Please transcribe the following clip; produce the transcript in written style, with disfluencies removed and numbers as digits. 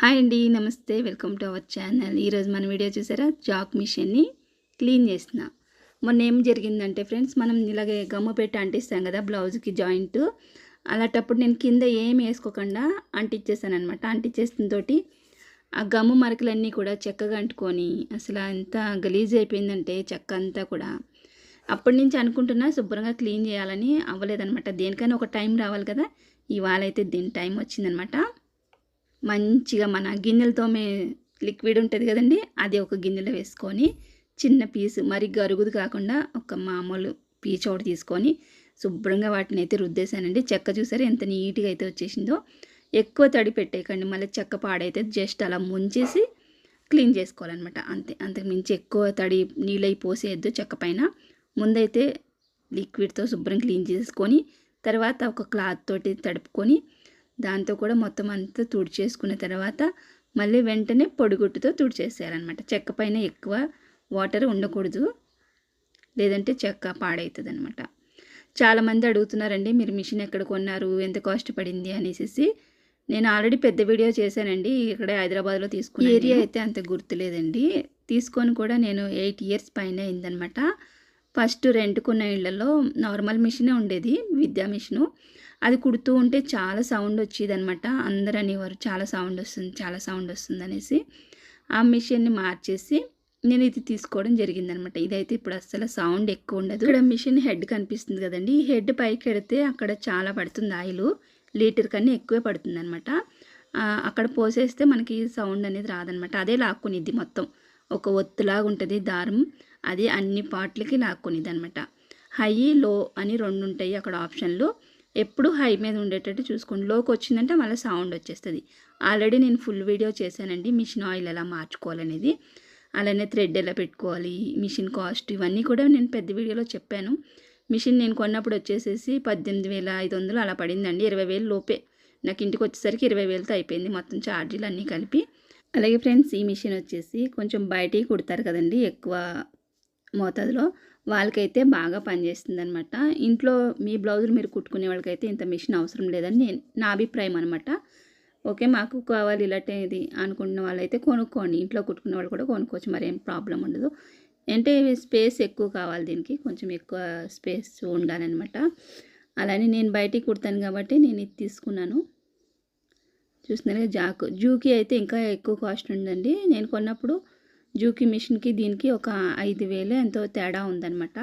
Hi అండి, నమస్తే. Welcome to our channel. ఈరోజు మన వీడియో చూసారా, జాక్ మిషన్ని క్లీన్ చేస్తున్నా. మొన్న ఏం జరిగిందంటే ఫ్రెండ్స్, మనం ఇలాగే గమ్ము పెట్టి అంటిస్తాం కదా బ్లౌజ్కి జాయింట్. అలాంటప్పుడు నేను కింద ఏం వేసుకోకుండా అంటించేసాను అనమాట. అంటించేసిన ఆ గమ్ము మరకలన్నీ కూడా చెక్కగా అంటుకొని అసలు ఎంత గలీజ్ అయిపోయిందంటే చెక్క అంతా కూడా. అప్పటి నుంచి అనుకుంటున్నా శుభ్రంగా క్లీన్ చేయాలని, అవ్వలేదనమాట. దేనికైనా ఒక టైం రావాలి కదా. ఇవాళ అయితే దీని టైం వచ్చిందనమాట. మంచిగా మన గిన్నెలతో లిక్విడ్ ఉంటుంది కదండి, అది ఒక గిన్నెలో వేసుకొని చిన్న పీసు, మరి గరుగుదు కాకుండా ఒక మామూలు పీచు ఒకటి తీసుకొని శుభ్రంగా వాటిని అయితే రుద్దేశానండి. చెక్క చూసారా ఎంత నీట్గా అయితే వచ్చేసిందో. ఎక్కువ తడి పెట్టేయకండి, మళ్ళీ చెక్క పాడైతే. జస్ట్ అలా ముంచేసి క్లీన్ చేసుకోవాలన్నమాట, అంతే. అంతకు మించి ఎక్కువ తడి నీళ్ళై పోసేయద్దు చెక్క పైన. ముందైతే లిక్విడ్తో శుభ్రం క్లీన్ చేసుకొని తర్వాత ఒక క్లాత్ తోటి తడుపుకొని దాంతో కూడా మొత్తం అంతా తుడిచేసుకున్న తర్వాత మళ్ళీ వెంటనే పొడిగుట్టుతో తుడిచేసేయాలన్నమాట. చెక్క పైన ఎక్కువ వాటర్ ఉండకూడదు, లేదంటే చెక్క పాడవుతుంది అనమాట. చాలామంది అడుగుతున్నారండి, మీరు మిషన్ ఎక్కడ కొన్నారు, ఎంత కాస్ట్ పడింది అనేసి. నేను ఆల్రెడీ పెద్ద వీడియో చేశానండి, ఇక్కడే హైదరాబాద్లో తీసుకున్న ఏరియా అయితే అంత గుర్తులేదండి. తీసుకొని కూడా నేను 8 years పైన అయిందనమాట. ఫస్ట్ రెంట్కున్న ఇళ్లలో నార్మల్ మిషనే ఉండేది, విద్యా మిషను. అది కుడుతూ ఉంటే చాలా సౌండ్ వచ్చేదనమాట. అందరూ అనేవారు చాలా సౌండ్ వస్తుంది, చాలా సౌండ్ వస్తుంది అనేసి. ఆ మిషన్ని మార్చేసి నేను ఇది తీసుకోవడం జరిగిందనమాట. ఇదైతే ఇప్పుడు అస్సలు సౌండ్ ఎక్కువ ఉండదు. ఇక్కడ మిషన్ హెడ్ కనిపిస్తుంది కదండి, ఈ హెడ్ పైకి ఎడితే అక్కడ చాలా పడుతుంది ఆయిల్, లీటర్ కన్నా ఎక్కువే పడుతుంది అనమాట. అక్కడ పోసేస్తే మనకి సౌండ్ అనేది రాదనమాట. అదే లాక్కునిద్ది మొత్తం, ఒక ఒత్తులాగా ఉంటుంది దారం, అది అన్ని పార్ట్లకి లాక్కునిద్ది అనమాట. హై లో అని 2 ఉంటాయి అక్కడ ఆప్షన్లు. ఎప్పుడు హై మీద ఉండేటట్టు చూసుకోండి. లోకి వచ్చిందంటే మళ్ళీ సౌండ్ వచ్చేస్తుంది. ఆల్రెడీ నేను ఫుల్ వీడియో చేశానండి, మిషన్ ఆయిల్ ఎలా మార్చుకోవాలనేది. అలానే థ్రెడ్ ఎలా పెట్టుకోవాలి, మిషన్ కాస్ట్, ఇవన్నీ కూడా నేను పెద్ద వీడియోలో చెప్పాను. మిషన్ నేను కొన్నప్పుడు వచ్చేసేసి 18,500 అలా పడిందండి. 20,000 లోపే నాకు ఇంటికి వచ్చేసరికి 20,000తో అయిపోయింది మొత్తం ఛార్జీలు అన్నీ కలిపి. అలాగే ఫ్రెండ్స్, ఈ మిషన్ వచ్చేసి కొంచెం బయటికి కుడతారు కదండి ఎక్కువ మోతాదులో, వాళ్ళకైతే బాగా పనిచేస్తుంది అనమాట. ఇంట్లో మీ బ్లౌజులు మీరు కుట్టుకునే వాళ్ళకైతే ఇంత మిషన్ అవసరం లేదని నా అభిప్రాయం అనమాట. ఓకే, మాకు కావాలి ఇలాంటిది అనుకున్న వాళ్ళైతే కొనుక్కోండి. ఇంట్లో కుట్టుకునే వాళ్ళు కూడా కొనుక్కోవచ్చు, మరేం ప్రాబ్లం ఉండదు. అంటే స్పేస్ ఎక్కువ కావాలి దీనికి, కొంచెం ఎక్కువ స్పేస్ ఉండాలన్నమాట. అలానే నేను బయటికి కుడతాను కాబట్టి నేను ఇది తీసుకున్నాను. చూస్తున్నారుగా, జూకి అయితే ఇంకా ఎక్కువ కాస్ట్ ఉందండి. నేను కొన్నప్పుడు జూకి మిషన్కి దీనికి ఒక 5,000 ఎంతో తేడా ఉందన్నమాట.